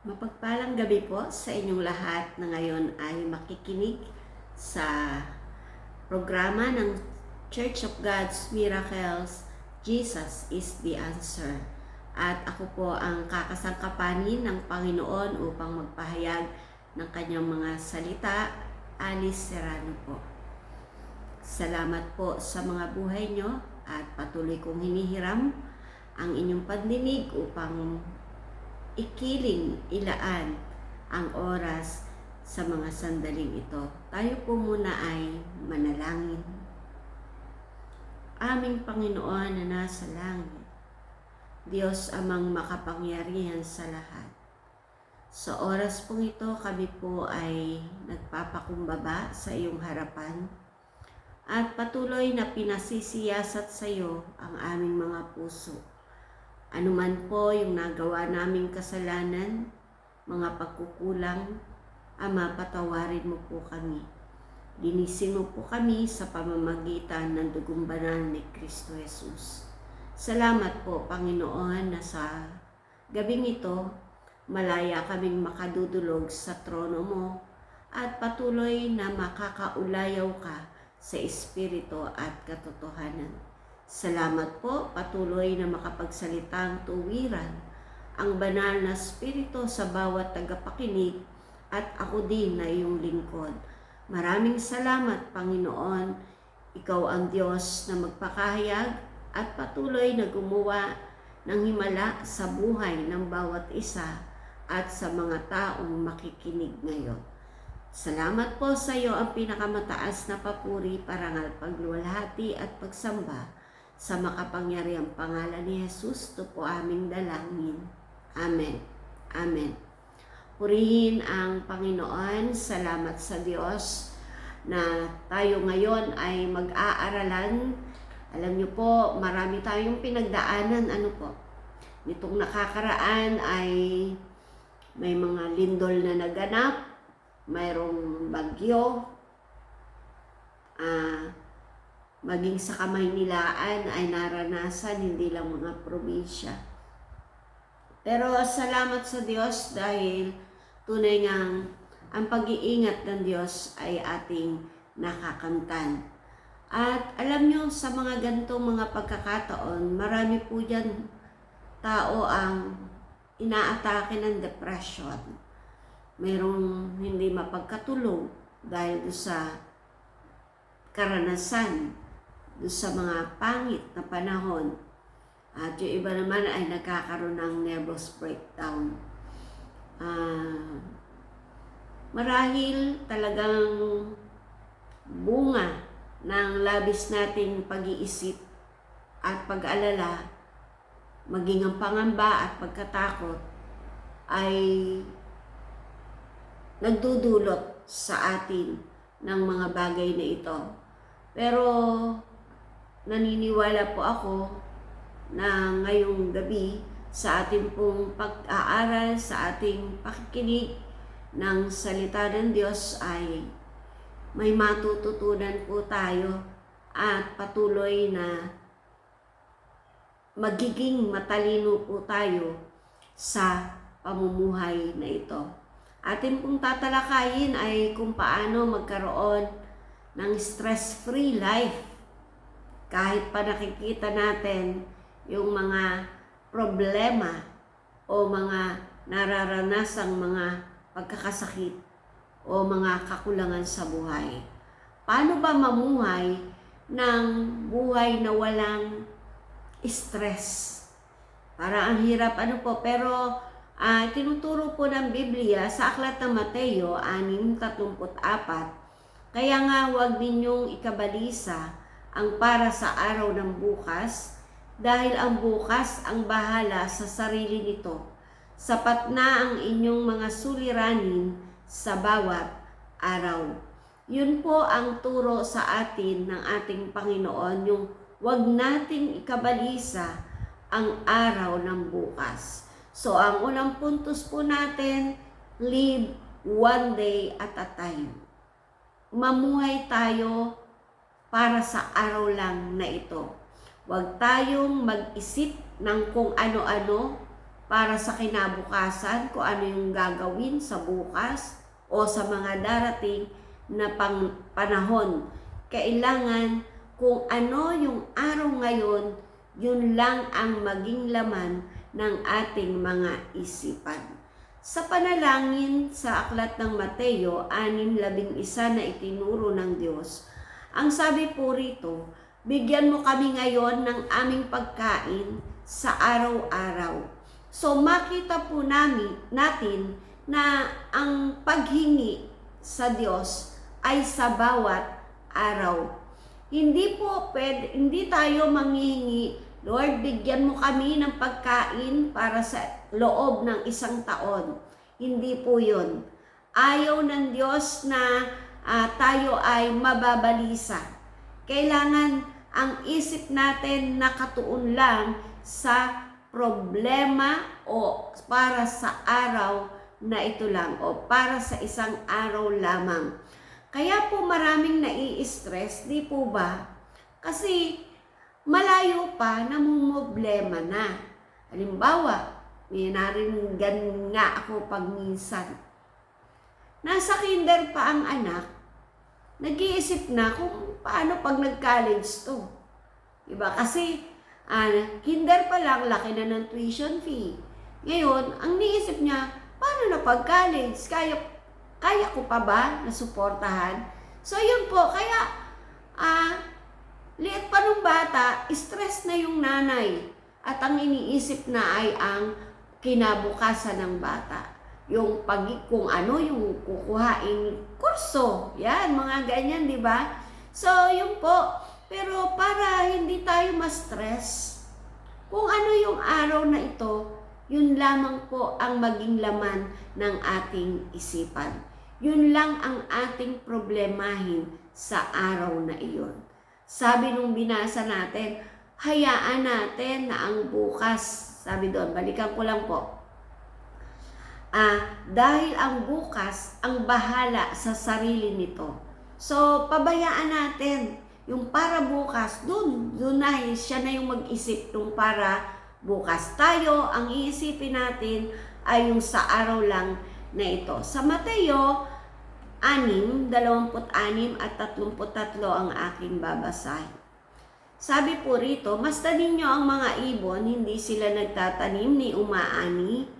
Mapagpalang gabi po sa inyong lahat na ngayon ay makikinig sa programa ng Church of God's Miracles, Jesus is the Answer. At ako po ang kakasangkapanin ng Panginoon upang magpahayag ng kanyang mga salita, Alice Serrano po. Salamat po sa mga buhay nyo at patuloy kong hinihiram ang inyong pandinig upang ikiling, ilaan ang oras sa mga sandaling ito. Tayo po muna ay manalangin. Aming Panginoon na nasa langit, Diyos amang makapangyarihan sa lahat. Sa oras pong ito, kami po ay nagpapakumbaba sa iyong harapan at patuloy na pinasisiyasat sa iyo ang aming mga puso. Ano man po yung nagawa naming kasalanan, mga pagkukulang, Ama, patawarin mo po kami. Linisin mo po kami sa pamamagitan ng dugong banal ni Kristo Jesus. Salamat po, Panginoon, na sa gabing ito, malaya kaming makadudulog sa trono mo at patuloy na makakaulayaw ka sa Espiritu at katotohanan. Salamat po, patuloy na makapagsalitang tuwiran ang banal na Espiritu sa bawat tagapakinig at ako din na iyong lingkod. Maraming salamat, Panginoon. Ikaw ang Diyos na magpakahayag at patuloy na gumawa ng himala sa buhay ng bawat isa at sa mga taong makikinig ngayon. Salamat po sa iyo ang pinakamataas na papuri, parangal, pagluwalhati at pagsamba sa makapangyarihang pangalan ni Jesus. Ito po aming dalangin. Amen. Amen. Purihin ang Panginoon. Salamat sa Diyos na tayo ngayon ay mag-aaralan. Alam niyo po, marami tayong pinagdaanan. Nitong nakakaraan ay may mga lindol na naganap, mayroong bagyo, maging sa Kamaynilaan ay naranasan, hindi lang mga probinsya. Pero salamat sa Diyos dahil tunay ngang ang pag-iingat ng Diyos ay ating nakakamtan. At alam nyo, sa mga ganitong mga pagkakataon, marami po dyan tao ang inaatake ng depression. Mayroong hindi mapagkatulog dahil sa karanasan, sa mga pangit na panahon. At yung iba naman ay nagkakaroon ng nervous breakdown. Marahil talagang bunga ng labis nating pag-iisip at pag-alala, maging ang pangamba at pagkatakot ay nagdudulot sa atin ng mga bagay na ito. Pero naniniwala po ako na ngayong gabi sa ating pong pag-aaral, sa ating pakikinig ng salita ng Diyos ay may matututunan po tayo at patuloy na magiging matalino po tayo sa pamumuhay na ito. Atin pong tatalakayin ay kung paano magkaroon ng stress-free life. Kahit pa nakikita natin yung mga problema o mga nararanasang mga pagkakasakit o mga kakulangan sa buhay. Paano ba mamuhay ng buhay na walang stress? Para ang hirap pero tinuturo po ng Biblia sa aklat ng Mateo 6:34, kaya nga huwag ninyong ikabalisa ang para sa araw ng bukas, dahil ang bukas ang bahala sa sarili nito. Sapat na ang inyong mga suliranin sa bawat araw. Yun po ang turo sa atin ng ating Panginoon, yung huwag nating ikabalisa ang araw ng bukas. So ang unang puntos po natin, live one day at a time. Mamuhay tayo para sa araw lang na ito. Huwag tayong mag-isip ng kung ano-ano para sa kinabukasan, kung ano yung gagawin sa bukas o sa mga darating na panahon. Kailangan kung ano yung araw ngayon, yun lang ang maging laman ng ating mga isipan. Sa panalangin sa aklat ng Mateo 6:11 na itinuro ng Diyos, ang sabi po rito, bigyan mo kami ngayon ng aming pagkain sa araw-araw. So makita po natin na ang paghingi sa Diyos ay sa bawat araw. Hindi tayo manghihingi, Lord, bigyan mo kami ng pagkain para sa loob ng isang taon. Hindi po yun. Ayaw ng Diyos na tayo ay mababalisa. Kailangan ang isip natin nakatuon lang sa problema o para sa araw na ito lang o para sa isang araw lamang. Kaya po maraming nai-stress, di po ba? Kasi malayo pa, namumblema na. Halimbawa, may naringan nga ako pag minsan. Nasa kinder pa ang anak, nag-iisip na kung paano pag nag-college to. Diba? Kasi kinder pa lang, laki na ng tuition fee. Ngayon, ang niisip niya, paano na pag-college? Kaya ko pa ba na suportahan? So, yun po. Kaya, liit pa nung bata, stress na yung nanay. At ang iniisip na ay ang kinabukasan ng bata. Kung ano yung kukuhain kurso. Yan, mga ganyan, di ba? So, yun po. Pero para hindi tayo ma-stress, kung ano yung araw na ito, yun lamang po ang maging laman ng ating isipan. Yun lang ang ating problemahin sa araw na iyon. Sabi nung binasa natin, hayaan natin na ang bukas, sabi doon, balikan ko lang po, dahil ang bukas ang bahala sa sarili nito. So, pabayaan natin yung para bukas, doon na siya na yung mag-isip yung para bukas. Tayo, ang iisipin natin ay yung sa araw lang na ito. Sa Mateo 6:26 at 33 ang aking babasahin. Sabi po rito, masdan ninyo ang mga ibon, hindi sila nagtatanim ni umaani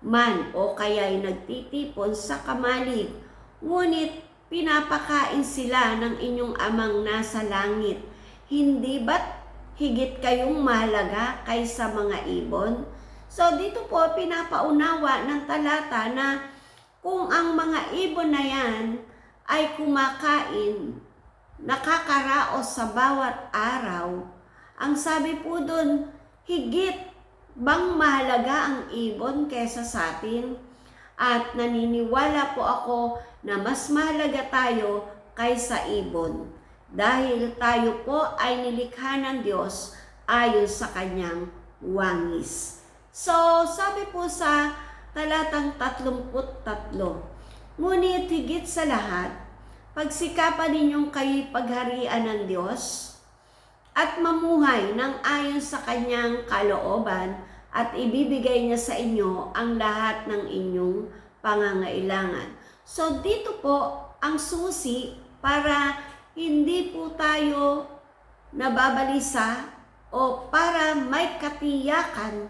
man o kaya'y nagtitipon sa kamalig. Ngunit pinapakain sila ng inyong amang nasa langit. Hindi ba't higit kayong mahalaga kaysa mga ibon? So dito po pinapaunawa ng talata na kung ang mga ibon na yan ay kumakain, nakakaraos sa bawat araw, ang sabi po doon, higit bang mahalaga ang ibon kaysa sa atin? At naniniwala po ako na mas mahalaga tayo kaysa ibon dahil tayo po ay nilikha ng Diyos ayon sa kanyang wangis. So, sabi po sa talatang 33, ngunit higit sa lahat, pagsikapan ninyong kayo'y pagharian ng Diyos at mamuhay ng ayon sa kanyang kalooban at ibibigay niya sa inyo ang lahat ng inyong pangangailangan. So dito po ang susi para hindi po tayo nababalisa o para may katiyakan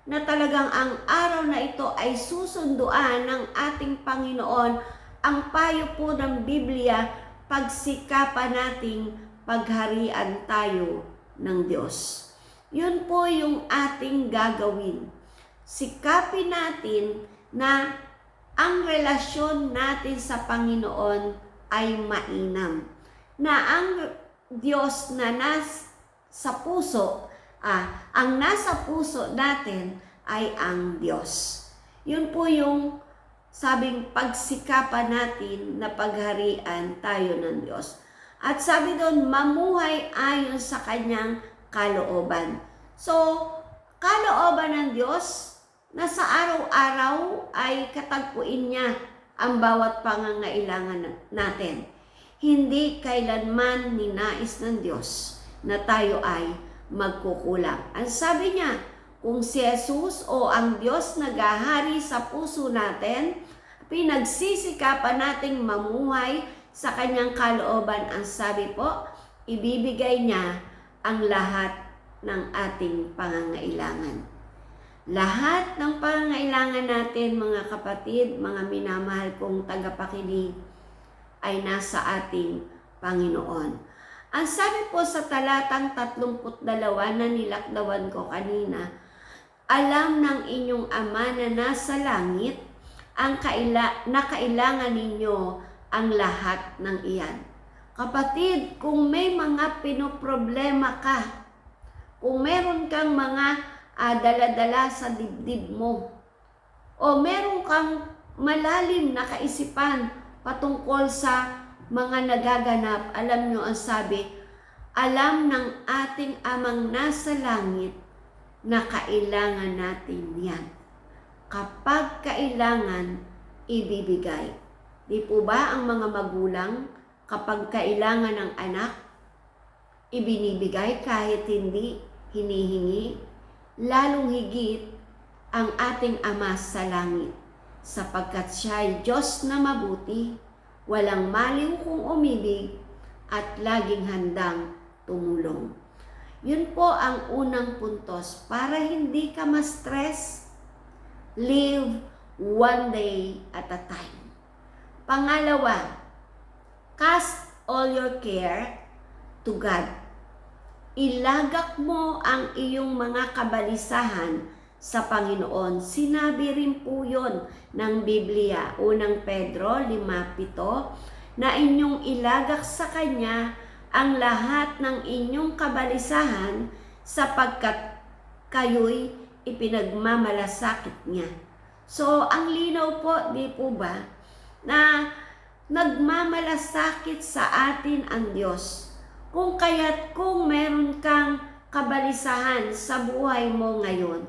na talagang ang araw na ito ay susunduan ng ating Panginoon. Ang payo po ng Biblia, pagsikapan nating pagharian tayo ng Diyos. Yun po yung ating gagawin. Sikapin natin na ang relasyon natin sa Panginoon ay mainam. Na ang Diyos na nasa puso, ang nasa puso natin ay ang Diyos. Yun po yung sabing pagsikapan natin na pagharian tayo ng Diyos. At sabi doon, mamuhay ayon sa kanyang kalooban. So, kalooban ng Diyos na sa araw-araw ay katagpuin niya ang bawat pangangailangan natin. Hindi kailanman ninais ng Diyos na tayo ay magkukulang. Ang sabi niya, Kung si Jesus o ang Diyos naghahari sa puso natin, pinagsisikapan nating mamuhay sa kanyang kalooban, ang sabi po, ibibigay niya ang lahat ng ating pangangailangan. Lahat ng pangangailangan natin, mga kapatid, mga minamahal kong tagapakinig, ay nasa ating Panginoon. Ang sabi po sa talatang 32 na nilakdawan ko kanina, alam ng inyong Ama na nasa langit na kailangan ninyo ang lahat ng iyan. Kapatid, kung may mga pinoproblema ka, kung meron kang mga dala-dala sa dibdib mo, o meron kang malalim na kaisipan patungkol sa mga nagaganap, alam nyo ang sabi, alam ng ating Amang nasa langit na kailangan natin yan. Kapag kailangan, ibibigay. Di po ba ang mga magulang, kapag kailangan ng anak, ibinibigay kahit hindi hinihingi? Lalong higit ang ating Ama sa langit, sapagkat siya ay Diyos na mabuti, walang maliw kung umibig, at laging handang tumulong. Yun po ang unang puntos, para hindi ka ma-stress. Live one day at a time. Pangalawa, cast all your care to God. Ilagak mo ang iyong mga kabalisahan sa Panginoon. Sinabi rin po yun ng Biblia, unang Pedro 5:7, na inyong ilagak sa Kanya ang lahat ng inyong kabalisahan sapagkat kayo'y ipinagmamalasakit niya. So, ang linaw po, di po ba, na nagmamalasakit sa atin ang Diyos. Kung kaya't kung meron kang kabalisahan sa buhay mo ngayon,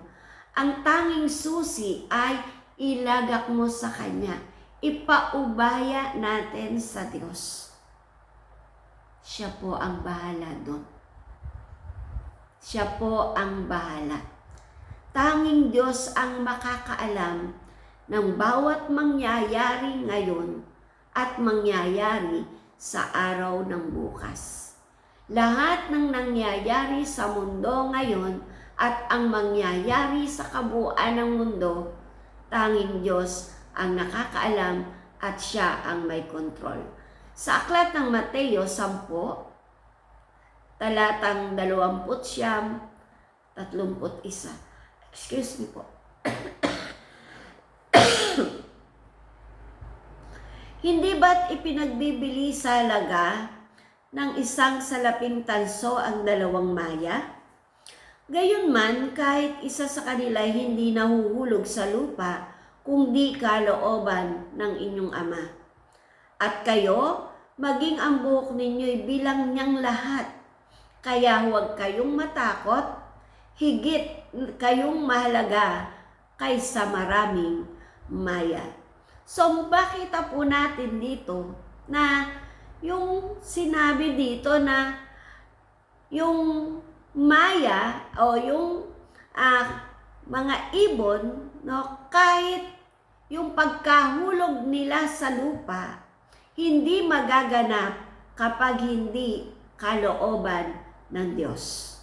ang tanging susi ay ilagak mo sa Kanya. Ipaubaya natin sa Diyos. Siya po ang bahala doon. Siya po ang bahala. Tanging Diyos ang makakaalam ng bawat mangyayari ngayon at mangyayari sa araw ng bukas. Lahat ng nangyayari sa mundo ngayon at ang mangyayari sa kabuuan ng mundo, tanging Diyos ang nakakaalam at siya ang may kontrol. Sa aklat ng Mateo 10, talatang 29-31. Excuse me po. Hindi ba't ipinagbibili sa halaga ng isang salaping tanso ang 2 maya? Gayunman, kahit isa sa kanila hindi nahuhulog sa lupa, kung di kalooban ng inyong Ama. At kayo, maging ang buhok ninyo'y bilang niyang lahat. Kaya huwag kayong matakot, higit kayong mahalaga kaysa maraming maya. So, makita po natin dito na yung sinabi dito na yung maya o yung mga ibon, no, kahit yung pagkahulog nila sa lupa, hindi magaganap kapag hindi kalooban ng Diyos.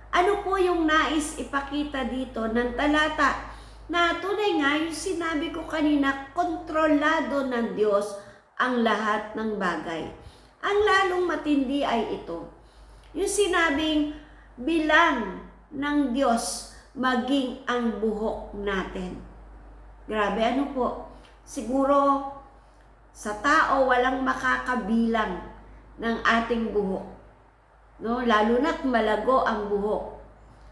Ano po yung nais ipakita dito ng talata? Na tunay nga yung sinabi ko kanina, kontrolado ng Diyos ang lahat ng bagay. Ang lalong matindi ay ito. Yung sinabing bilang ng Diyos maging ang buhok natin. Grabe, ano po? Siguro sa tao walang makakabilang ng ating buhok. No, lalo na't malago ang buhok.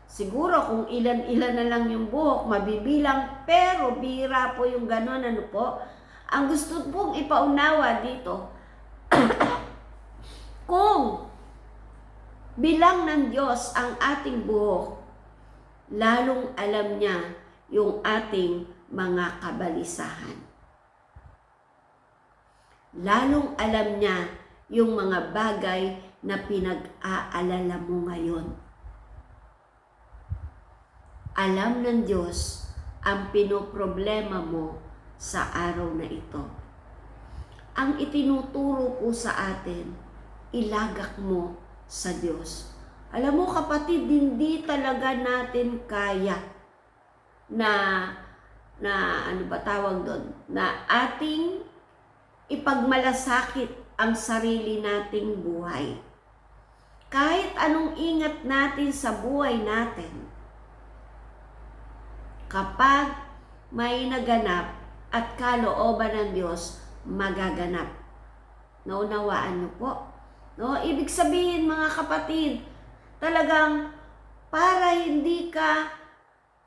Siguro kung ilan-ilan na lang yung buhok, mabibilang, pero bira po yung ganon, ano po. Ang gusto pong ipaunawa dito, kung bilang ng Diyos ang ating buhok, lalong alam niya yung ating mga kabalisahan. Lalong alam niya yung mga bagay na pinag-aalala mo ngayon. Alam ng Diyos ang pinoproblema mo sa araw na ito. Ang itinuturo po sa atin, ilagak mo sa Diyos. Alam mo kapatid, hindi talaga natin kaya na ano ba tawag doon? Na ating ipagmalasakit ang sarili nating buhay. Kahit anong ingat natin sa buhay natin, kapag may naganap at kalooban ng Diyos, magaganap. Naunawaan niyo po? No? Ibig sabihin mga kapatid, talagang para hindi ka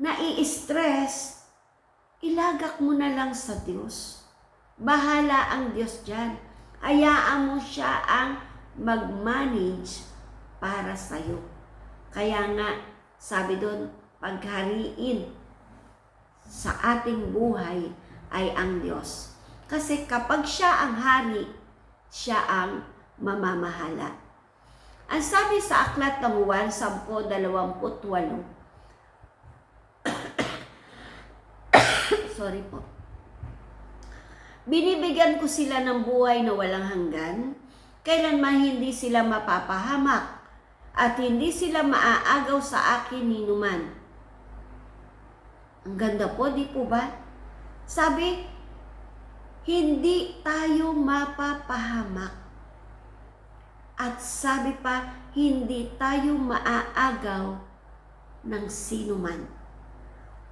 nai-stress, ilagak mo na lang sa Diyos. Bahala ang Diyos dyan. Hayaan mo siya ang mag-manage para sa'yo. Kaya nga, sabi doon, paghariin sa ating buhay ay ang Diyos. Kasi kapag siya ang hari, siya ang mamamahala. Ang sabi sa aklat ng Juan 10:28, sorry po, binibigyan ko sila ng buhay na walang hanggan, kailanman hindi sila mapapahamak, at hindi sila maaagaw sa akin ni numan. Ang ganda po, di po ba? Sabi, hindi tayo mapapahamak. At sabi pa, hindi tayo maaagaw ng sinuman.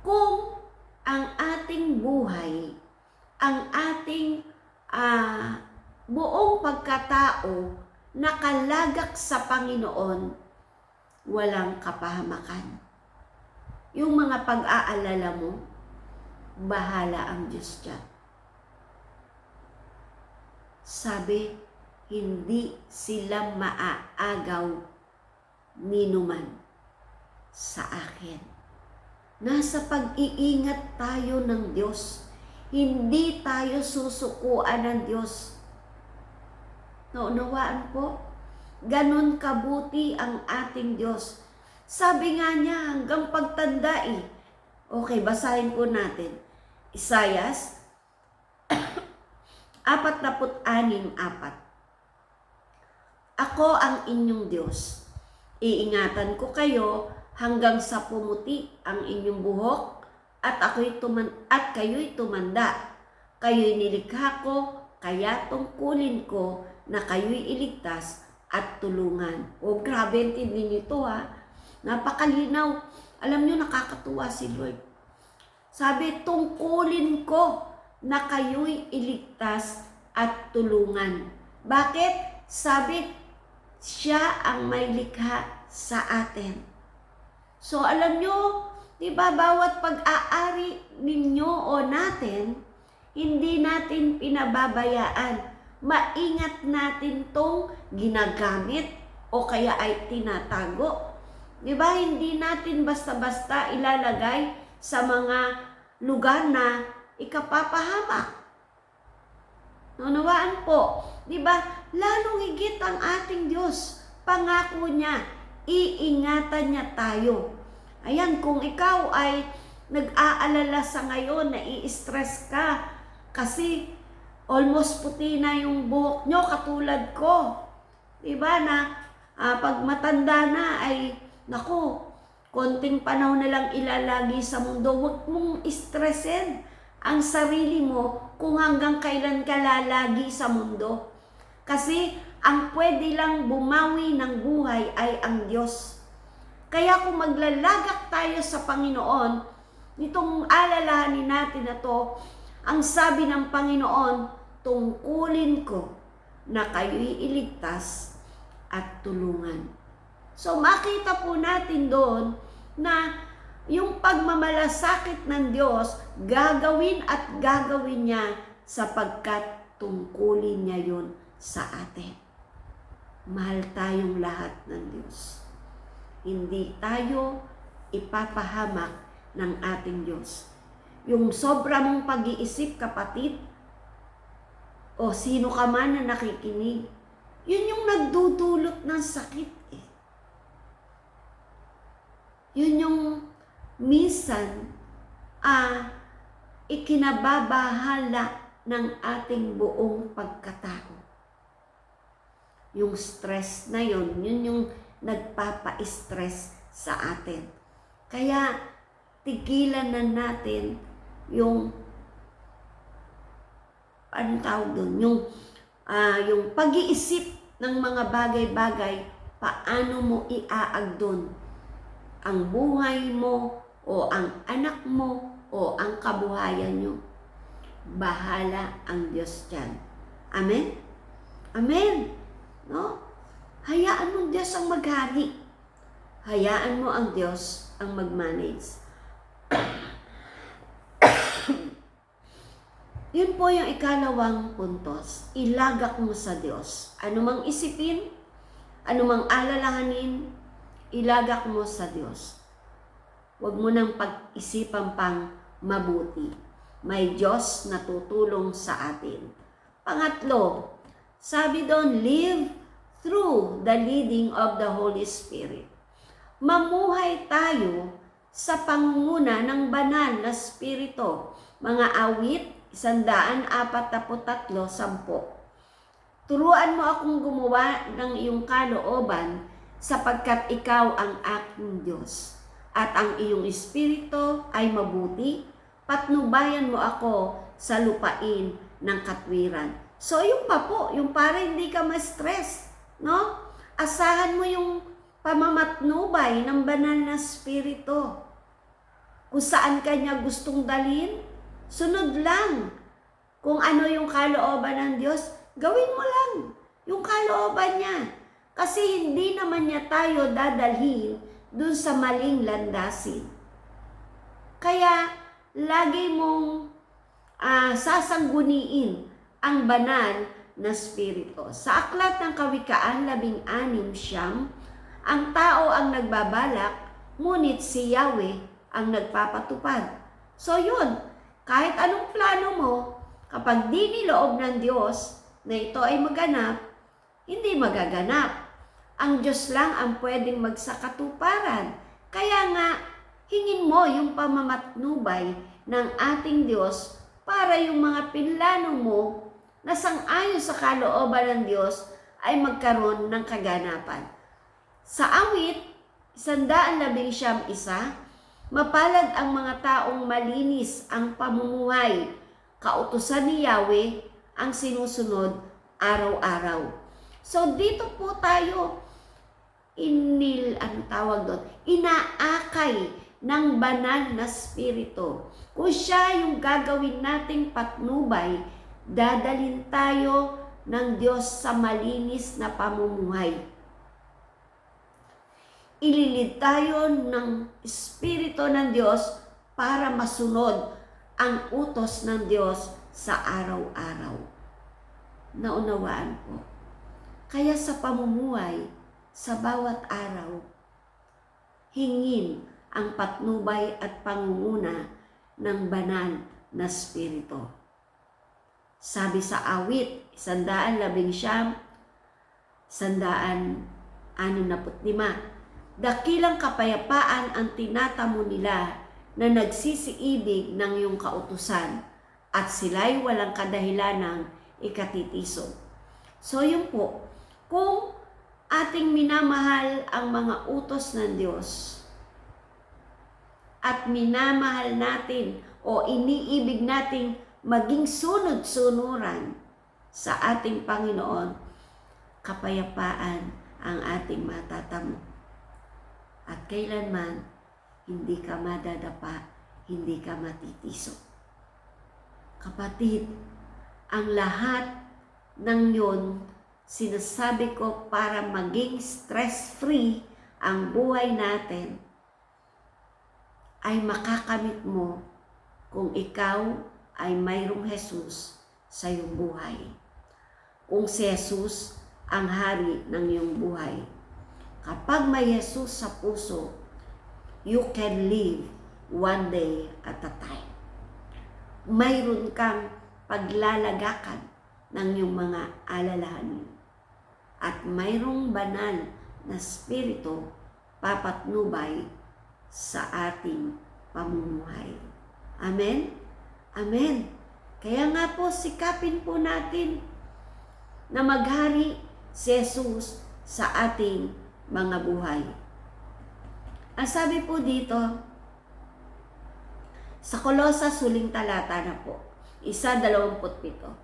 Kung ang ating buhay, ang ating buong pagkatao nakalagak sa Panginoon, walang kapahamakan. Yung mga pag-aalala mo, bahala ang Diyos dyan. Sabi, hindi sila maaagaw ni numan sa akin. Nasa pag-iingat tayo ng Diyos. Hindi tayo susukuan ng Diyos. Naunawaan po? Ganon kabuti ang ating Diyos. Sabi nga niya hanggang pagtanda eh. Okay, basahin po natin. Isayas 46:4. Ako ang inyong Diyos. Iingatan ko kayo hanggang sa pumuti ang inyong buhok at kayo'y tumanda. Kayo'y nilikha ko, kaya tungkulin ko na kayo'y iligtas at tulungan. O grabe, intindi nito ha. Napakalinaw. Alam nyo, nakakatuwa si Lord. Sabi, tungkulin ko na kayo'y iligtas at tulungan. Bakit? Sabi, siya ang may likha sa atin. So alam nyo, di ba bawat pag-aari ninyo o natin, hindi natin pinababayaan. Maingat natin tong ginagamit o kaya ay tinatago. Di ba? Hindi natin basta-basta ilalagay sa mga lugar na ikapapahamak. Naunawaan po. Di ba? Lalong higit ang ating Diyos. Pangako niya, iingatan niya tayo. Ayan, kung ikaw ay nag-aalala sa ngayon, nai-stress ka kasi almost puti na yung buhok nyo katulad ko. Diba na pag matanda na ay, naku, konting panahon na lang ilalagi sa mundo. Huwag mong stressin ang sarili mo kung hanggang kailan ka lalagi sa mundo. Kasi ang pwede lang bumawi ng buhay ay ang Diyos. Kaya kung maglalagak tayo sa Panginoon, nitong alalahanin natin na to, ang sabi ng Panginoon, tungkulin ko na kayo'y iligtas at tulungan. So makita po natin doon na yung pagmamalasakit ng Diyos, gagawin at gagawin niya sapagkat tungkulin niya yun sa atin. Mahal tayong lahat ng Diyos. Hindi tayo ipapahamak ng ating Diyos. Yung sobra mong pag-iisip, kapatid, o sino ka man na nakikinig, yun yung nagdudulot ng sakit eh. Yun yung minsan ikinababahala ng ating buong pagkatao. Yung stress na yun yung nagpapa-stress sa atin. Kaya tigilan na natin yung yung pag-iisip ng mga bagay-bagay, paano mo iaagdon ang buhay mo o ang anak mo o ang kabuhayan nyo. Bahala ang Diyos dyan. Amen? Amen? No? Hayaan mo Diyos ang maghari. Hayaan mo ang Diyos ang mag-manage. Yun po yung ikalawang puntos. Ilagak mo sa Diyos. Ano mang isipin, ano mang alalahanin, ilagak mo sa Diyos. Huwag mo nang pag-isipan pang mabuti. May Diyos na tutulong sa atin. Pangatlo, sabi doon, live through the leading of the Holy Spirit. Mamuhay tayo sa pangunguna ng banal na Espiritu. Mga awit, 143:10. Turuan mo akong gumawa ng iyong kalooban sapagkat ikaw ang aking Diyos. At ang iyong espiritu ay mabuti, patnubayan mo ako sa lupain ng katwiran. So yung pa po, yung para hindi ka ma-stress, no? Asahan mo yung pamamatnubay ng banal na espiritu. Kung saan ka niya gustong dalhin, sunod lang. Kung ano yung kalooban ng Diyos, gawin mo lang yung kalooban niya. Kasi hindi naman niya tayo dadalhin dun sa maling landasin. Kaya, lagi mong sasangguniin ang banal na espiritu. Sa aklat ng Kawikaan 16:9, ang tao ang nagbabalak, ngunit si Yahweh ang nagpapatupad. So yun, kahit anong plano mo, kapag di niloob ng Diyos na ito ay maganap, hindi magaganap. Ang Diyos lang ang pwedeng magsakatuparan. Kaya nga, hingin mo yung pamamatnubay ng ating Diyos para yung mga pinlano mo na sang-ayon sa kalooban ng Diyos ay magkaroon ng kaganapan. Sa awit, 111:1, mapalad ang mga taong malinis ang pamumuhay. Kautusan ni Yahweh ang sinusunod araw-araw. So dito po tayo inaakay ng banal na espiritu. Kung siya yung gagawin nating patnubay, dadalhin tayo ng Diyos sa malinis na pamumuhay. Ililid tayo ng Espiritu ng Diyos para masunod ang utos ng Diyos sa araw-araw. Naunawaan po. Kaya sa pamumuhay, sa bawat araw, hingin ang patnubay at pangunguna ng banal na espiritu. Sabi sa awit, 111:165, dakilang kapayapaan ang tinatamo nila na nagsisiibig ng iyong kautusan at sila'y walang kadahilanang ikatitisod. So yun po, kung ating minamahal ang mga utos ng Diyos at minamahal natin o iniibig nating maging sunod-sunuran sa ating Panginoon, kapayapaan ang ating matatamo. At kailanman, hindi ka madadapa, hindi ka matitisod. Kapatid, ang lahat ng yun, sinasabi ko para maging stress-free ang buhay natin, ay makakamit mo kung ikaw ay mayroong Jesus sa iyong buhay. Kung si Jesus ang hari ng iyong buhay. Kapag may Jesus sa puso, you can live one day at a time. Mayroon kang paglalagakan ng iyong mga alalahanin. At mayroong banal na espiritu papatnubay sa ating pamumuhay. Amen? Amen. Kaya nga po, sikapin po natin na maghari si Jesus sa ating mga buhay. Ang sabi po dito, sa Kolosas, huling talata na po, 1:27.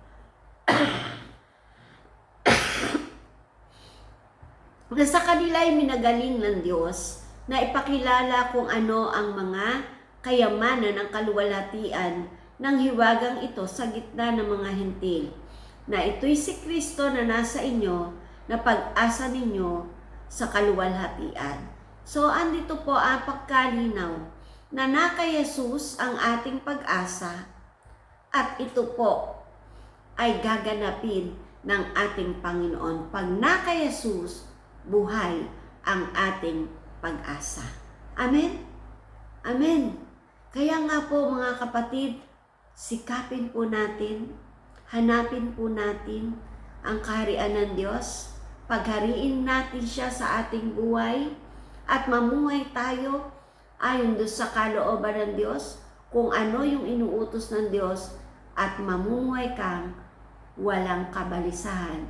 Na sa kanila ay minagaling ng Diyos na ipakilala kung ano ang mga kayamanan ng kaluwalhatian ng hiwagang ito sa gitna ng mga hentil, na ito'y si Kristo na nasa inyo, na pag-asa ninyo sa kaluwalhatian. So, andito po ang pagkalinaw na kay Jesus ang ating pag-asa, at ito po ay gaganapin ng ating Panginoon. Pag kay Jesus, buhay ang ating pag-asa. Amen? Amen. Kaya nga po mga kapatid, sikapin po natin, hanapin po natin ang kaharian ng Diyos, paghariin natin siya sa ating buhay, at mamuhay tayo ayon doon sa kalooban ng Diyos, kung ano yung inuutos ng Diyos, at mamuhay kang walang kabalisahan,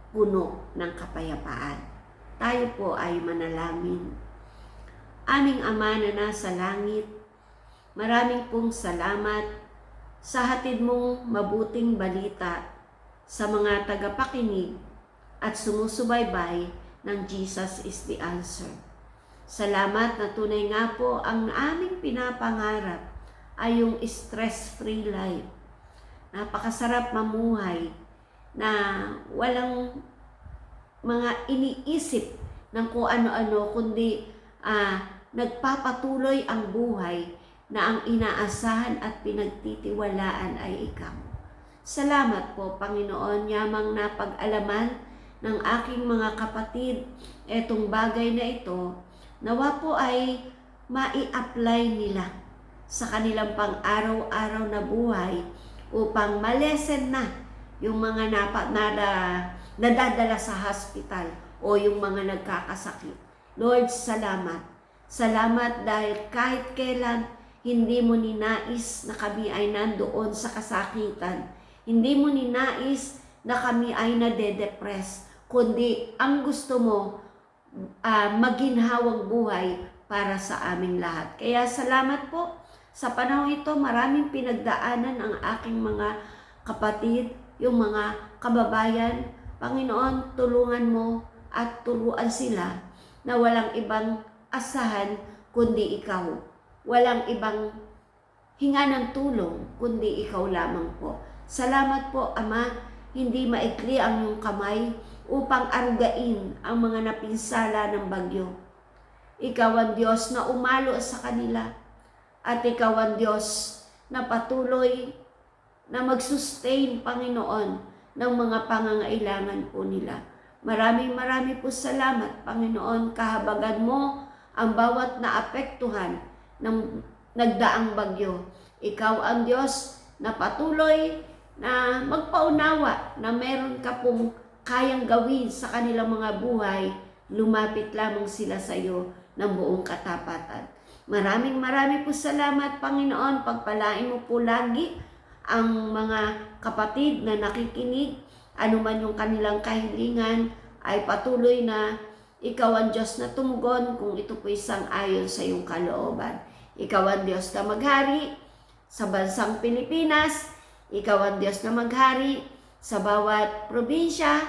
puno ng kapayapaan. Tayo po ay manalangin. Aming Ama na nasa langit, maraming pong salamat sa hatid mong mabuting balita sa mga tagapakinig at sumusubaybay ng Jesus is the Answer. Salamat na tunay nga po ang aming pinapangarap ay yung stress-free life. Napakasarap mamuhay na walang mga iniisip ng kung ano-ano, kundi nagpapatuloy ang buhay na ang inaasahan at pinagtitiwalaan ay ikaw. Salamat po, Panginoon, yamang napag-alaman ng aking mga kapatid etong bagay na ito, nawa po ay mai-apply nila sa kanilang pang-araw-araw na buhay upang malesen na yung mga nadadala sa hospital o yung mga nagkakasakit. Lord, salamat. Salamat dahil kahit kailan hindi mo ninais na kami ay nandoon sa kasakitan. Hindi mo ninais na kami ay nade-depress, kundi ang gusto mo maginhawang buhay para sa aming lahat. Kaya salamat po sa panahon ito, maraming pinagdaanan ang aking mga kapatid, yung mga kababayan. Panginoon, tulungan mo at turuan sila na walang ibang asahan kundi ikaw. Walang ibang hinga ng tulong kundi ikaw lamang po. Salamat po, Ama, hindi maikli ang iyong kamay upang arugain ang mga napinsala ng bagyo. Ikaw ang Diyos na umalo sa kanila, at ikaw ang Diyos na patuloy na mag-sustain, Panginoon, ng mga pangangailangan po nila. Maraming po salamat, Panginoon, kahabagan mo ang bawat naapektuhan ng nagdaang bagyo. Ikaw ang Diyos na patuloy na magpaunawa na meron ka pong kayang gawin sa kanilang mga buhay. Lumapit lamang sila sa iyo ng buong katapatan. Maraming po salamat, Panginoon. Pagpalain mo po lagi ang mga kapatid na nakikinig, anuman yung kanilang kahilingan, ay patuloy na ikaw ang Diyos na tumugon kung ito po isang ayon sa iyong kalooban. Ikaw ang Diyos na maghari sa bansang Pilipinas. Ikaw ang Diyos na maghari sa bawat probinsya.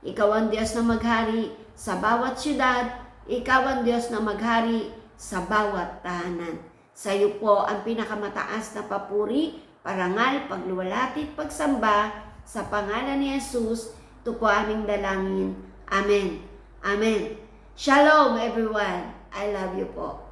Ikaw ang Diyos na maghari sa bawat syudad. Ikaw ang Diyos na maghari sa bawat tahanan. Sa iyo po ang pinakamataas na papuri, parangal, pagluwalhati at pagsamba sa pangalan ni Jesus. Ito po aming dalangin. Amen. Amen. Shalom everyone. I love you po.